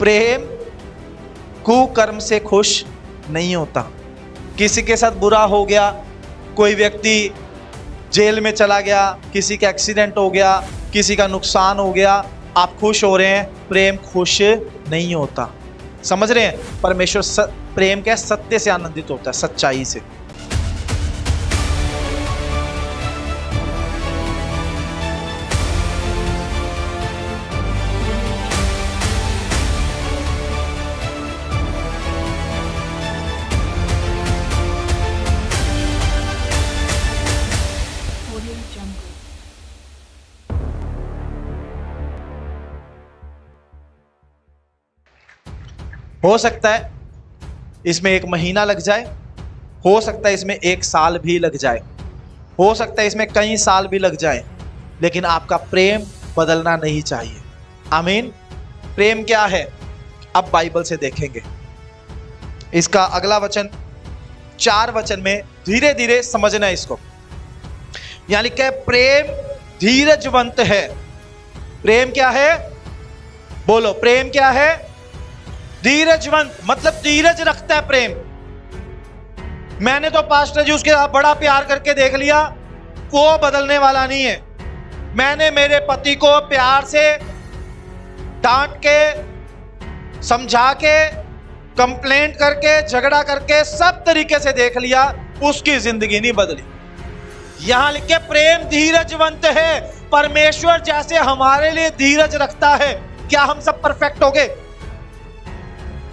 प्रेम कुकर्म से खुश नहीं होता। किसी के साथ बुरा हो गया, कोई व्यक्ति जेल में चला गया, किसी का एक्सीडेंट हो गया, किसी का नुकसान हो गया, आप खुश हो रहे हैं, प्रेम खुश नहीं होता। समझ रहे हैं? परमेश्वर प्रेम के सत्य से आनंदित होता है, सच्चाई से। हो सकता है इसमें 1 महीना लग जाए, हो सकता है इसमें 1 साल भी लग जाए, हो सकता है इसमें कई साल भी लग जाए, लेकिन आपका प्रेम बदलना नहीं चाहिए। आमीन। प्रेम क्या है? अब बाइबल से देखेंगे। इसका अगला वचन 4 वचन में धीरे धीरे समझना है इसको। यानी कि प्रेम धीरजवंत है। प्रेम क्या है? बोलो, प्रेम क्या है? धीरजवंत, मतलब धीरज रखता है प्रेम। मैंने तो पास्टर जी उसके साथ बड़ा प्यार करके देख लिया, वो बदलने वाला नहीं है। मैंने मेरे पति को प्यार से डांट के, समझा के, कंप्लेंट करके, झगड़ा करके, सब तरीके से देख लिया, उसकी जिंदगी नहीं बदली। यहां लिखे प्रेम धीरजवंत है। परमेश्वर जैसे हमारे लिए धीरज रखता है। क्या हम सब परफेक्ट हो गए?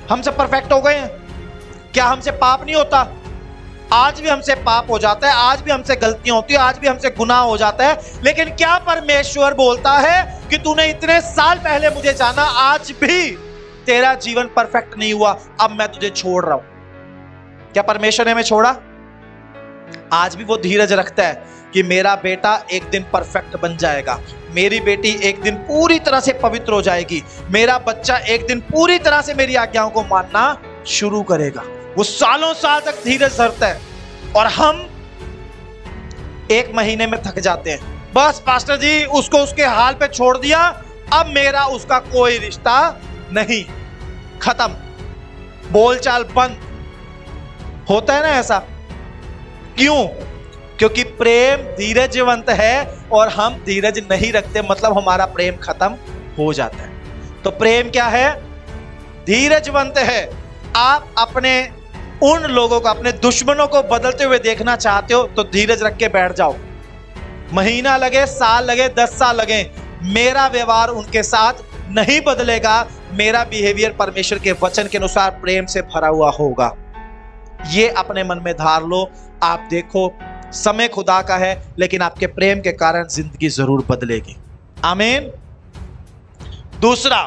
हम सब परफेक्ट हो गए हैं? क्या हमसे पाप नहीं होता? आज भी हमसे पाप हो जाता है, आज भी हमसे गलतियां होती है, आज भी हमसे गुनाह हो जाता है। लेकिन क्या परमेश्वर बोलता है कि तूने इतने साल पहले मुझे जाना, आज भी तेरा जीवन परफेक्ट नहीं हुआ, अब मैं तुझे छोड़ रहा हूं? क्या परमेश्वर ने हमें छोड़ा? आज भी वो धीरज रखता है कि मेरा बेटा एक दिन परफेक्ट बन जाएगा, मेरी बेटी एक दिन पूरी तरह से पवित्र हो जाएगी, मेरा बच्चा एक दिन पूरी तरह से मेरी आज्ञाओं को मानना शुरू करेगा। वो सालों साल तक धीरज धरता है और हम 1 महीने में थक जाते हैं। बस पास्टर जी उसको उसके हाल पे छोड़ दिया, अब मेरा उसका कोई रिश्ता नहीं, खत्म, बोलचाल बंद। होता है ना ऐसा? क्यों? क्योंकि प्रेम धीरजवंत है और हम धीरज नहीं रखते, मतलब हमारा प्रेम खत्म हो जाता है। तो प्रेम क्या है? धीरजवंत है। आप अपने उन लोगों को, अपने दुश्मनों को बदलते हुए देखना चाहते हो तो धीरज रख के बैठ जाओ। महीना लगे, साल लगे, 10 साल लगे, मेरा व्यवहार उनके साथ नहीं बदलेगा। मेरा बिहेवियर परमेश्वर के वचन के अनुसार प्रेम से भरा हुआ होगा। ये अपने मन में धार लो। आप देखो, समय खुदा का है, लेकिन आपके प्रेम के कारण जिंदगी जरूर बदलेगी। आमीन। दूसरा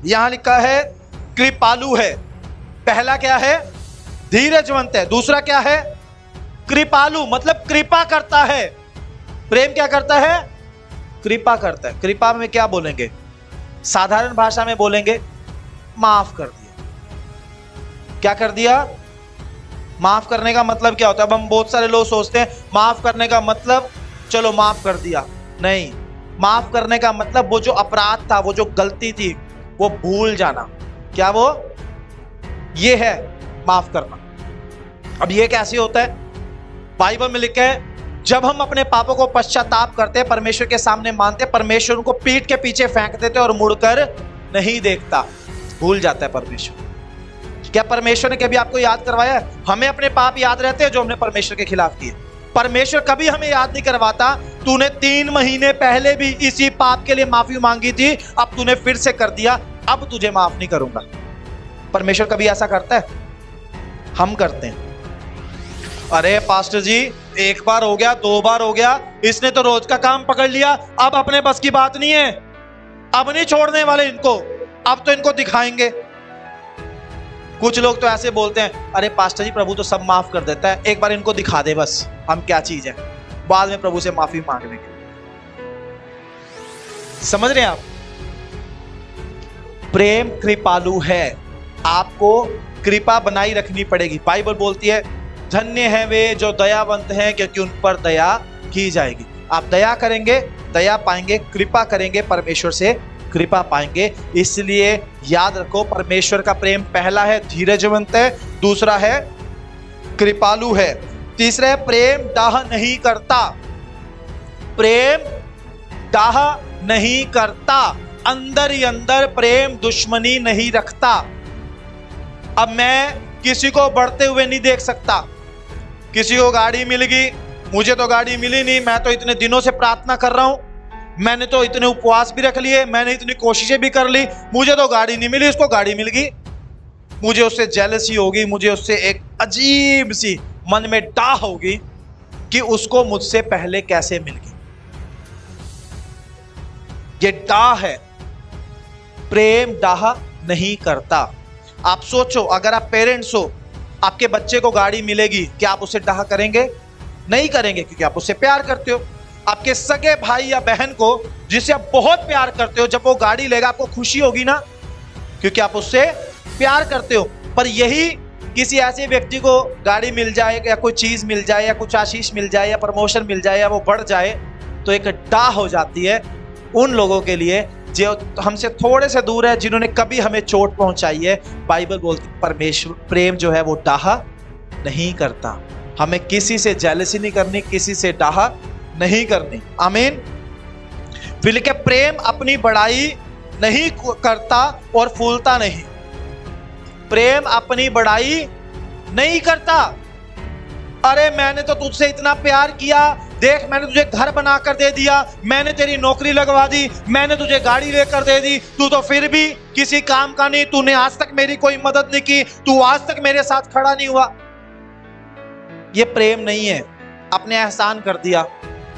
यहां लिखा है कृपालु है। पहला क्या है? धीरजवंत है। दूसरा क्या है? कृपालु, मतलब कृपा करता है। प्रेम क्या करता है? कृपा करता है। कृपा में क्या बोलेंगे? साधारण भाषा में बोलेंगे माफ कर दिया। क्या कर दिया? माफ करने का मतलब क्या होता है? अब हम बहुत सारे लोग सोचते हैं माफ करने का मतलब चलो माफ कर दिया। नहीं, माफ करने का मतलब वो जो अपराध था, वो जो गलती थी, वो भूल जाना। क्या वो? ये है माफ करना। अब ये कैसे होता है? बाइबल में लिखा है जब हम अपने पापों को पश्चाताप करते हैं, परमेश्वर के सामने मानते हैं, परमेश्वर उनको पीठ के पीछे फेंक देते और मुड़कर नहीं देखता। भूल जाता है परमेश्वर। क्या परमेश्वर ने कभी आपको याद करवाया? हमें अपने पाप याद रहते हैं जो हमने परमेश्वर के खिलाफ किए। परमेश्वर कभी हमें याद नहीं करवाता, तूने 3 महीने पहले भी इसी पाप के लिए माफी मांगी थी, अब तूने फिर से कर दिया, अब तुझे माफ नहीं करूंगा। परमेश्वर कभी ऐसा करता है? हम करते हैं। अरे पास्टर जी 1 बार हो गया, 2 बार हो गया, इसने तो रोज का काम पकड़ लिया, अब अपने बस की बात नहीं है, अब नहीं छोड़ने वाले इनको, अब तो इनको दिखाएंगे। कुछ लोग तो ऐसे बोलते हैं, अरे पास्टर जी प्रभु तो सब माफ कर देता है, एक बार इनको दिखा दे बस हम क्या चीज है, बाद में प्रभु से माफी मांग लेंगे। समझ रहे हैं आप? प्रेम कृपालु है, आपको कृपा बनाई रखनी पड़ेगी। बाइबल बोलती है धन्य है वे जो दयावंत हैं क्योंकि उन पर दया की जाएगी। आप दया करेंगे, दया पाएंगे, कृपा करेंगे, परमेश्वर से कृपा पाएंगे। इसलिए याद रखो, परमेश्वर का प्रेम पहला है धीरजवंत है, दूसरा है कृपालु है, तीसरा है प्रेम डाह नहीं करता। प्रेम डाह नहीं करता, अंदर ही अंदर प्रेम दुश्मनी नहीं रखता। अब मैं किसी को बढ़ते हुए नहीं देख सकता। किसी को गाड़ी मिल गई, मुझे तो गाड़ी मिली नहीं, मैं तो इतने दिनों से प्रार्थना कर रहा हूं, मैंने तो इतने उपवास भी रख लिए, मैंने इतनी कोशिशें भी कर ली, मुझे तो गाड़ी नहीं मिली, उसको गाड़ी मिल गई। मुझे उससे जेलसी होगी, मुझे उससे एक अजीब सी मन में डाह होगी कि उसको मुझसे पहले कैसे मिल गई। ये डाह है। प्रेम डाह नहीं करता। आप सोचो, अगर आप पेरेंट्स हो, आपके बच्चे को गाड़ी मिलेगी, क्या आप उसे डाह करेंगे? नहीं करेंगे, क्योंकि आप उससे प्यार करते हो। आपके सगे भाई या बहन को जिससे आप बहुत प्यार करते हो, जब वो गाड़ी लेगा आपको खुशी होगी ना, क्योंकि आप उससे प्यार करते हो। पर यही किसी ऐसे व्यक्ति को गाड़ी मिल जाए या कोई चीज मिल जाए या कुछ आशीष मिल जाए या प्रमोशन मिल जाए या वो बढ़ जाए, तो एक डाह हो जाती है उन लोगों के लिए जो हमसे थोड़े से दूर है, जिन्होंने कभी हमें चोट पहुंचाई है। बाइबल बोलती परमेश्वर प्रेम जो है वो डाह नहीं करता। हमें किसी से जेलसी नहीं करनी, किसी से डाह नहीं करनी। आमीन। फिर लिखे प्रेम अपनी बड़ाई नहीं करता और फूलता नहीं। प्रेम अपनी बड़ाई नहीं करता। अरे मैंने तो तुझसे इतना प्यार किया, देख मैंने तुझे घर बनाकर दे दिया, मैंने तेरी नौकरी लगवा दी, मैंने तुझे गाड़ी लेकर दे दी, तू तो फिर भी किसी काम का नहीं, तूने आज तक मेरी कोई मदद नहीं की, तू आज तक मेरे साथ खड़ा नहीं हुआ। ये प्रेम नहीं है। अपने एहसान कर दिया,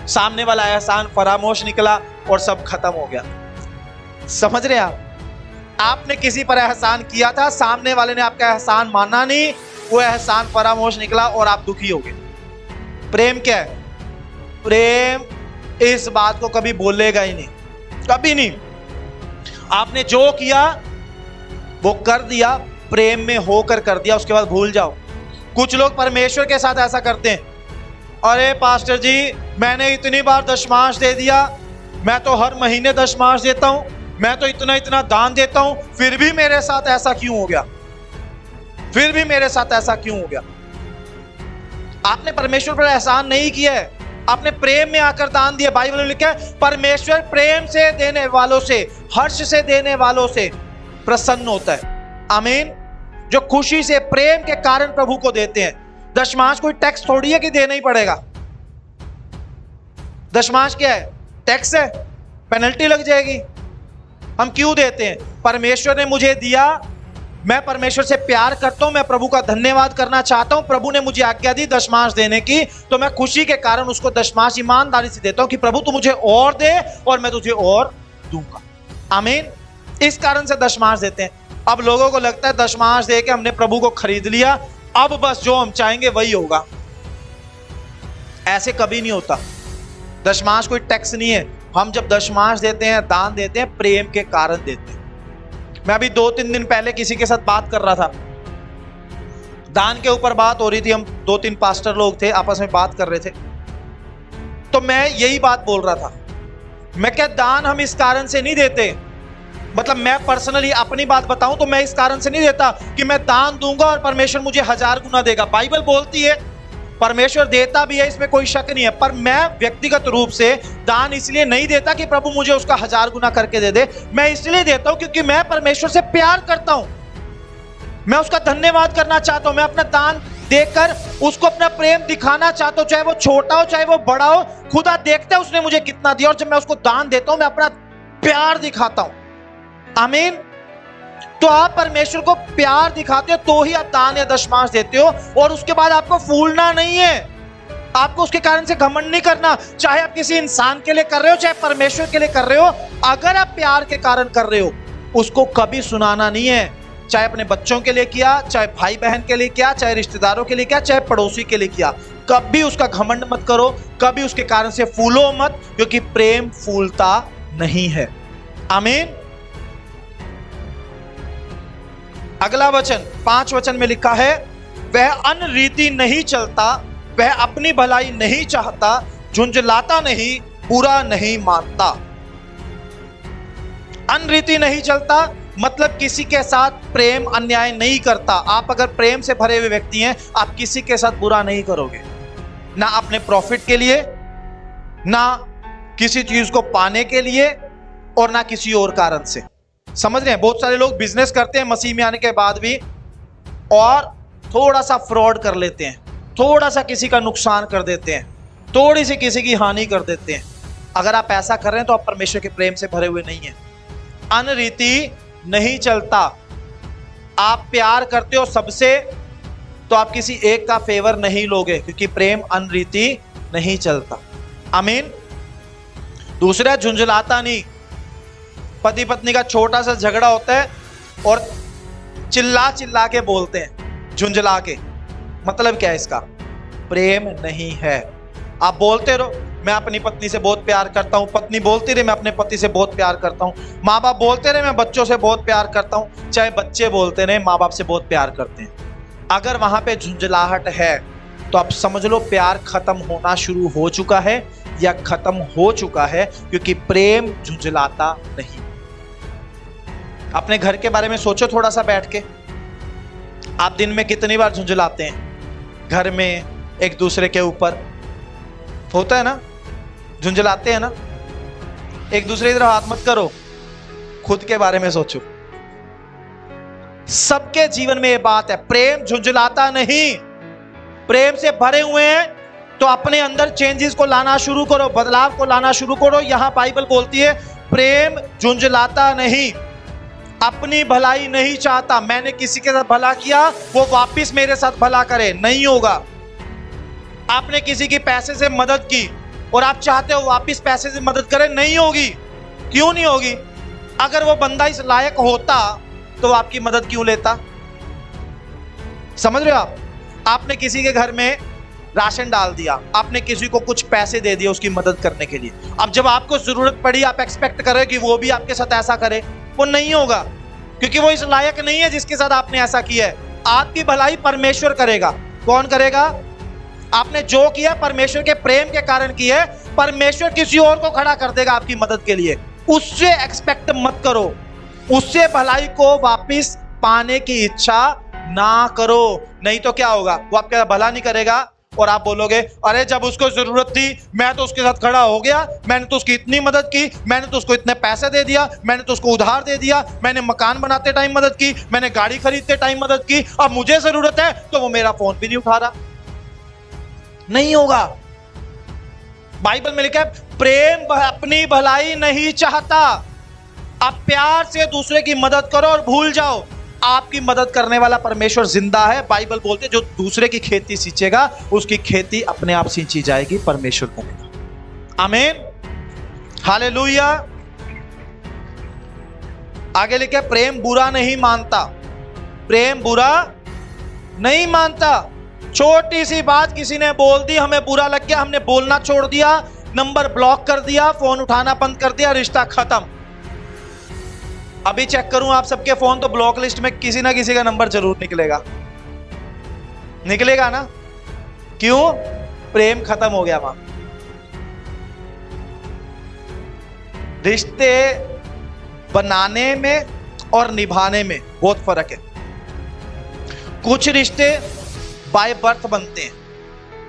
सामने वाला एहसान फरामोश निकला और सब खत्म हो गया। समझ रहे आप? आपने किसी पर एहसान किया था, सामने वाले ने आपका एहसान माना नहीं, वो एहसान फरामोश निकला और आप दुखी हो गए। प्रेम क्या है? प्रेम इस बात को कभी बोलेगा ही नहीं, कभी नहीं। आपने जो किया वो कर दिया, प्रेम में होकर कर दिया, उसके बाद भूल जाओ। कुछ लोग परमेश्वर के साथ ऐसा करते हैं, अरे पास्टर जी मैंने इतनी बार दशमांश दे दिया, मैं तो हर महीने दशमांश देता हूं, मैं तो इतना इतना दान देता हूं, फिर भी मेरे साथ ऐसा क्यों हो गया? फिर भी मेरे साथ ऐसा क्यों हो गया? आपने परमेश्वर पर एहसान नहीं किया है, आपने प्रेम में आकर दान दिया। बाइबल में लिखा है परमेश्वर प्रेम से देने वालों से, हर्ष से देने वालों से प्रसन्न होता है। आमीन। जो खुशी से प्रेम के कारण प्रभु को देते हैं। दशमांश कोई टैक्स थोड़ी है कि देना ही पड़ेगा। दशमांश क्या है? टैक्स है, पेनल्टी लग जाएगी। हम क्यों देते हैं? परमेश्वर ने मुझे दिया, मैं परमेश्वर से प्यार करता हूं, मैं प्रभु का धन्यवाद करना चाहता हूं, प्रभु ने मुझे आज्ञा दी दशमांश देने की, तो मैं खुशी के कारण उसको दशमांश ईमानदारी से देता हूं कि प्रभु तू मुझे और दे और मैं तुझे और दूंगा। आमीन। इस कारण से दशमांश देते हैं। अब लोगों को लगता है दशमांश दे के हमने प्रभु को खरीद लिया, अब बस जो हम चाहेंगे वही होगा। ऐसे कभी नहीं होता। दशमांश कोई टैक्स नहीं है। हम जब दशमांश देते हैं, दान देते हैं, प्रेम के कारण देते हैं। मैं अभी 2-3 दिन पहले किसी के साथ बात कर रहा था, दान के ऊपर बात हो रही थी। हम 2-3 पास्टर लोग थे, आपस में बात कर रहे थे, तो मैं यही बात बोल रहा था। मैं क्या, दान हम इस कारण से नहीं देते, मतलब मैं पर्सनली अपनी बात बताऊं तो मैं इस कारण से नहीं देता कि मैं दान दूंगा और परमेश्वर मुझे 1000 गुना देगा। बाइबल बोलती है परमेश्वर देता भी है, इसमें कोई शक नहीं है, पर मैं व्यक्तिगत रूप से दान इसलिए नहीं देता कि प्रभु मुझे उसका 1000 गुना करके दे दे। मैं इसलिए देता हूं क्योंकि मैं परमेश्वर से प्यार करता हूं, मैं उसका धन्यवाद करना चाहता हूं, मैं अपना दान देकर उसको अपना प्रेम दिखाना चाहता हूं, चाहे वो छोटा हो चाहे वो बड़ा हो। खुदा देखता है उसने मुझे कितना दिया, और जब मैं उसको दान देता हूं मैं अपना प्यार दिखाता हूं। आमीन। तो आप परमेश्वर को प्यार दिखाते हो तो ही आप दान या दशमांश देते हो, और उसके बाद आपको फूलना नहीं है, आपको उसके कारण से घमंड नहीं करना। चाहे आप किसी इंसान के लिए कर रहे हो चाहे परमेश्वर के लिए कर रहे हो, अगर आप प्यार के कारण कर रहे हो उसको कभी सुनाना नहीं है। चाहे अपने बच्चों के लिए किया, चाहे भाई बहन के लिए किया, चाहे रिश्तेदारों के लिए किया, चाहे पड़ोसी के लिए किया, कभी उसका घमंड मत करो, कभी उसके कारण से फूलो मत, क्योंकि प्रेम फूलता नहीं है। आमीन। अगला वचन 5 वचन में लिखा है, वह अनरीति नहीं चलता, वह अपनी भलाई नहीं चाहता, झुंझलाता नहीं, बुरा नहीं मानता। अनरीति नहीं चलता मतलब किसी के साथ प्रेम अन्याय नहीं करता। आप अगर प्रेम से भरे हुए व्यक्ति हैं, आप किसी के साथ बुरा नहीं करोगे, ना अपने प्रॉफिट के लिए, ना किसी चीज को पाने के लिए, और ना किसी और कारण से। समझ रहे हैं? बहुत सारे लोग बिजनेस करते हैं मसीह में आने के बाद भी, और थोड़ा सा फ्रॉड कर लेते हैं, थोड़ा सा किसी का नुकसान कर देते हैं, थोड़ी सी किसी की हानि कर देते हैं। अगर आप ऐसा कर रहे हैं तो आप परमेश्वर के प्रेम से भरे हुए नहीं हैं। अनरीति नहीं चलता। आप प्यार करते हो सबसे, तो आप किसी एक का फेवर नहीं लोगे, क्योंकि प्रेम अनरीति नहीं चलता। आमीन। दूसरा, झुंझलाता नहीं। पति पत्नी का छोटा सा झगड़ा होता है और चिल्ला चिल्ला के बोलते हैं, झुंझला के। मतलब क्या है इसका? प्रेम नहीं है। आप बोलते रहो, मैं अपनी पत्नी से बहुत प्यार करता हूं, पत्नी बोलती रहे मैं अपने पति से बहुत प्यार करता हूं, माँ बाप बोलते रहे मैं बच्चों से बहुत प्यार करता हूं, चाहे बच्चे बोलते रहे माँ बाप से बहुत प्यार करते हैं। अगर वहां पे झुंझलाहट है तो आप समझ लो प्यार खत्म होना शुरू हो चुका है या खत्म हो चुका है, क्योंकि प्रेम झुंझलाता नहीं। अपने घर के बारे में सोचो थोड़ा सा बैठ के। आप दिन में कितनी बार झुंझलाते हैं घर में एक दूसरे के ऊपर? होता है ना, झुंझलाते हैं ना। एक दूसरे की तरफ हाथ मत करो, खुद के बारे में सोचो। सबके जीवन में यह बात है, प्रेम झुंझलाता नहीं। प्रेम से भरे हुए हैं तो अपने अंदर चेंजेस को लाना शुरू करो, बदलाव को लाना शुरू करो। यहां बाइबल बोलती है प्रेम झुंझलाता नहीं, अपनी भलाई नहीं चाहता। मैंने किसी के साथ भला किया, वो वापस मेरे साथ भला करे, नहीं होगा। आपने किसी की पैसे से मदद की और आप चाहते हो वापस पैसे से मदद करे, नहीं होगी। क्यों नहीं होगी? अगर वो बंदा इस लायक होता तो वो आपकी मदद क्यों लेता? समझ रहे हो आप? आपने किसी के घर में राशन डाल दिया, आपने किसी को कुछ पैसे दे दिए उसकी मदद करने के लिए। अब जब आपको जरूरत पड़ी, आप एक्सपेक्ट करें कि वो भी आपके साथ ऐसा करे, वो नहीं होगा, क्योंकि वो इस लायक नहीं है जिसके साथ आपने ऐसा किया है। आपकी भलाई परमेश्वर करेगा। कौन करेगा? आपने जो किया परमेश्वर के प्रेम के कारण किया है, परमेश्वर किसी और को खड़ा कर देगा आपकी मदद के लिए। उससे एक्सपेक्ट मत करो, उससे भलाई को वापस पाने की इच्छा ना करो, नहीं तो क्या होगा? वो आपका भला नहीं करेगा और आप बोलोगे अरे जब उसको जरूरत थी मैं तो उसके साथ खड़ा हो गया, मैंने तो उसकी इतनी मदद की, मैंने तो उसको इतने पैसे दे दिया, मैंने तो उसको उधार दे दिया, मैंने मकान बनाते टाइम मदद की, मैंने गाड़ी खरीदते टाइम मदद की, अब मुझे जरूरत है तो वो मेरा फोन भी नहीं उठा रहा। नहीं होगा। बाइबल में लिखा है प्रेम अपनी भलाई नहीं चाहता। आप प्यार से दूसरे की मदद करो और भूल जाओ आपकी मदद करने वाला परमेश्वर जिंदा है। बाइबल बोलते जो दूसरे की खेती सींचेगा उसकी खेती अपने आप सींची जाएगी, परमेश्वर करेगा। आमीन, हालेलुया। आगे लिखे प्रेम बुरा नहीं मानता। प्रेम बुरा नहीं मानता। छोटी सी बात किसी ने बोल दी, हमें बुरा लग गया, हमने बोलना छोड़ दिया, नंबर ब्लॉक कर दिया, फोन उठाना बंद कर दिया, रिश्ता खत्म। अभी चेक करूं आप सबके फोन तो ब्लॉक लिस्ट में किसी ना किसी का नंबर जरूर निकलेगा, निकलेगा ना? क्यों? प्रेम खत्म हो गया वहां। रिश्ते बनाने में और निभाने में बहुत फर्क है। कुछ रिश्ते बाय बर्थ बनते हैं,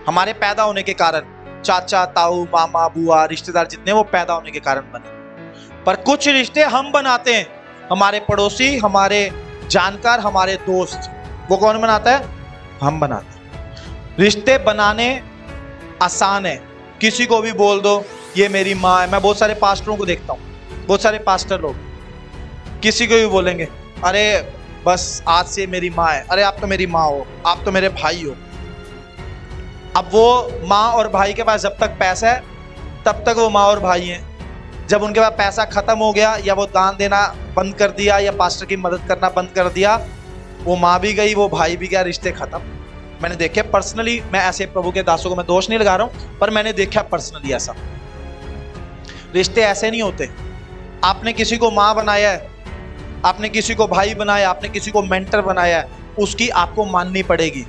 हमारे पैदा होने के कारण, चाचा ताऊ मामा बुआ रिश्तेदार जितने वो पैदा होने के कारण बने। पर कुछ रिश्ते हम बनाते हैं, हमारे पड़ोसी, हमारे जानकार, हमारे दोस्त। वो कौन बनाता है? हम बनाते हैं। रिश्ते बनाने आसान है, किसी को भी बोल दो ये मेरी माँ है। मैं बहुत सारे पास्टरों को देखता हूँ, बहुत सारे पास्टर लोग किसी को भी बोलेंगे अरे बस आज से मेरी माँ है, अरे आप तो मेरी माँ हो, आप तो मेरे भाई हो। अब वो माँ और भाई के पास जब तक पैसा है तब तक वो माँ और भाई हैं। जब उनके पास पैसा खत्म हो गया या वो दान देना बंद कर दिया या पास्टर की मदद करना बंद कर दिया, वो माँ भी गई, वो भाई भी गया, रिश्ते खत्म। मैंने देखे पर्सनली, मैं ऐसे प्रभु के दासों को मैं दोष नहीं लगा रहा हूँ, पर मैंने देखा पर्सनली ऐसा। रिश्ते ऐसे नहीं होते। आपने किसी को माँ बनाया है, आपने किसी को भाई बनाया, आपने किसी को मेंटर बनाया है, उसकी आपको माननी पड़ेगी।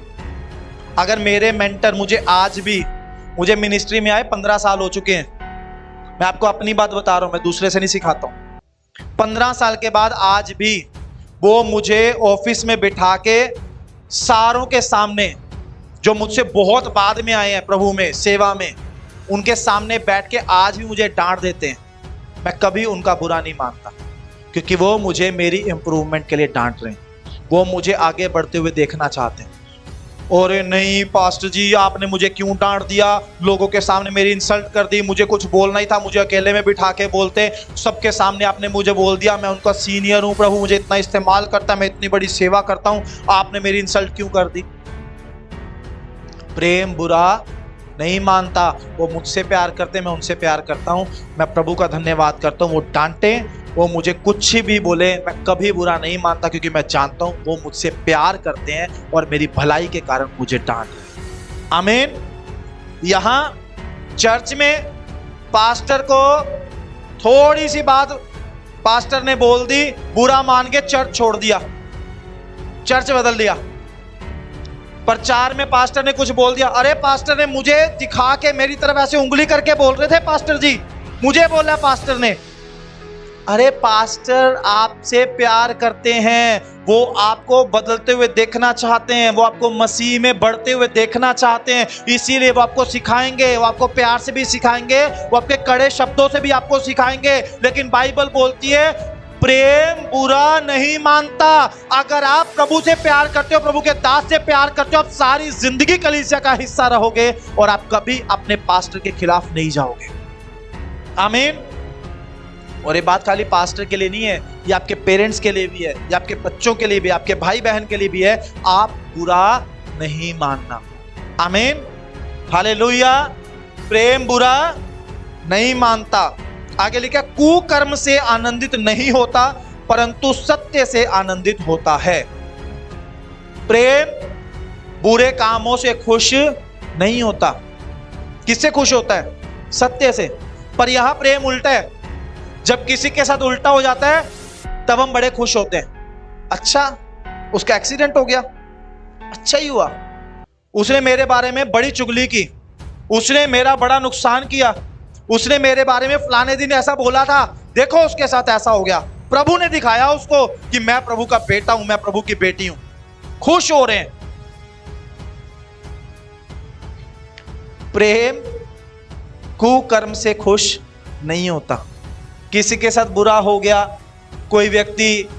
अगर मेरे मेंटर मुझे मिनिस्ट्री में आए 15 साल हो चुके हैं, मैं आपको अपनी बात बता रहा हूं, मैं दूसरे से नहीं सिखाता हूं। 15 साल के बाद आज भी वो मुझे ऑफिस में बिठा के सारों के सामने, जो मुझसे बहुत बाद में आए हैं प्रभु में, सेवा में, उनके सामने बैठ के आज भी मुझे डांट देते हैं। मैं कभी उनका बुरा नहीं मानता, क्योंकि वो मुझे मेरी इंप्रूवमेंट के लिए डांट रहे हैं, वो मुझे आगे बढ़ते हुए देखना चाहते हैं। और नहीं पास्टर जी, आपने मुझे क्यों डांट दिया, लोगों के सामने मेरी इंसल्ट कर दी, मुझे कुछ बोलना ही था, मुझे अकेले में बिठा के बोलते, सबके सामने आपने मुझे बोल दिया, मैं उनका सीनियर हूं, प्रभु मुझे इतना इस्तेमाल करता है, मैं इतनी बड़ी सेवा करता हूं, आपने मेरी इंसल्ट क्यों कर दी। प्रेम बुरा नहीं मानता, वो मुझसे प्यार करते, मैं उनसे प्यार करता हूं। मैं प्रभु का धन्यवाद करता हूं, वो डांटे, वो मुझे कुछ भी बोले, मैं कभी बुरा नहीं मानता, क्योंकि मैं जानता हूं वो मुझसे प्यार करते हैं और मेरी भलाई के कारण मुझे डांट रहे हैं। आमीन। यहां चर्च में पास्टर को थोड़ी सी बात पास्टर ने बोल दी, बुरा मान के चर्च छोड़ दिया, चर्च बदल दिया। प्रचार में पास्टर ने कुछ बोल दिया, अरे पास्टर ने मुझे दिखा के मेरी तरफ ऐसे उंगली करके बोल रहे थे, पास्टर जी मुझे बोला पास्टर ने। अरे पास्टर आपसे प्यार करते हैं, वो आपको बदलते हुए देखना चाहते हैं, वो आपको मसीह में बढ़ते हुए देखना चाहते हैं, इसीलिए वो आपको सिखाएंगे, वो आपको प्यार से भी सिखाएंगे, वो आपके कड़े शब्दों से भी आपको सिखाएंगे। लेकिन बाइबल बोलती है प्रेम बुरा नहीं मानता। अगर आप प्रभु से प्यार करते हो, प्रभु के दास से प्यार करते हो, आप सारी जिंदगी कलीसिया का हिस्सा रहोगे और आप कभी अपने पास्टर के खिलाफ नहीं जाओगे। आमीन। और ये बात खाली पास्टर के लिए नहीं है, ये आपके पेरेंट्स के लिए भी है, ये आपके बच्चों के लिए भी, आपके भाई बहन के लिए भी है। आप बुरा नहीं मानना। आमीन। हालेलुया। प्रेम बुरा नहीं मानता। आगे लिखा, कुकर्म से आनंदित नहीं होता, परंतु सत्य से आनंदित होता है। प्रेम बुरे कामों से खुश नहीं होता। किससे खुश होता है? सत्य से। पर यहां प्रेम उल्टा है, जब किसी के साथ उल्टा हो जाता है तब हम बड़े खुश होते हैं। अच्छा उसका एक्सीडेंट हो गया, अच्छा ही हुआ, उसने मेरे बारे में बड़ी चुगली की, उसने मेरा बड़ा नुकसान किया, उसने मेरे बारे में फलाने दिन ऐसा बोला था, देखो उसके साथ ऐसा हो गया। प्रभु ने दिखाया उसको कि मैं प्रभु का बेटा हूं, मैं प्रभु की बेटी हूं। खुश हो रहे हैं। प्रेम कुकर्म से खुश नहीं होता। किसी के साथ बुरा हो गया, कोई व्यक्ति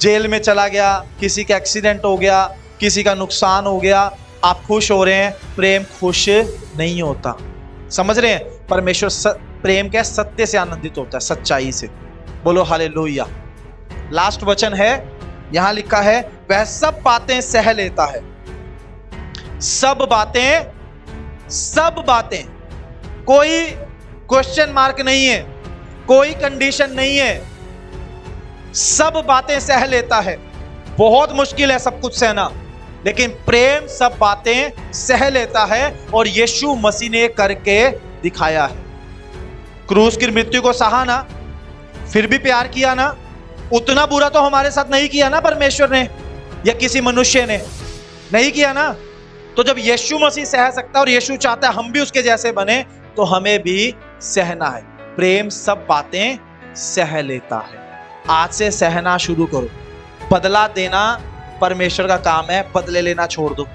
जेल में चला गया, किसी का एक्सीडेंट हो गया, किसी का नुकसान हो गया, आप खुश हो रहे हैं, प्रेम खुश नहीं होता। समझ रहे हैं? परमेश्वर प्रेम के सत्य से आनंदित होता है, सच्चाई से। बोलो हालेलुया। लास्ट वचन है, यहां लिखा है, वह सब बातें सह लेता है। सब बातें, कोई क्वेश्चन मार्क नहीं है, कोई कंडीशन नहीं है, सब बातें सह लेता है। बहुत मुश्किल है सब कुछ सहना, लेकिन प्रेम सब बातें सह लेता है और यीशु मसीह ने करके दिखाया है। क्रूस की मृत्यु को सहा ना, फिर भी प्यार किया ना। उतना बुरा तो हमारे साथ नहीं किया ना परमेश्वर ने या किसी मनुष्य ने, नहीं किया ना। तो जब यीशु मसीह सह सकता है और यीशु चाहता है हम भी उसके जैसे बने, तो हमें भी सहना है। प्रेम सब बातें सह लेता है। आज से सहना शुरू करो। बदला देना परमेश्वर का काम है, बदले लेना छोड़ दो,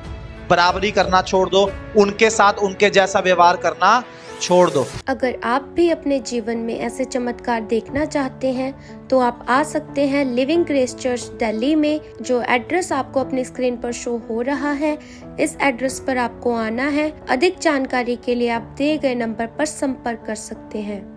बराबरी करना छोड़ दो, उनके साथ उनके जैसा व्यवहार करना छोड़ दो। अगर आप भी अपने जीवन में ऐसे चमत्कार देखना चाहते हैं तो आप आ सकते हैं लिविंग ग्रेस चर्च दिल्ली में, जो एड्रेस आपको अपनी स्क्रीन पर शो हो रहा है। इस एड्रेस पर आपको आना है। अधिक जानकारी के लिए आप दिए गए नंबर पर संपर्क कर सकते हैं।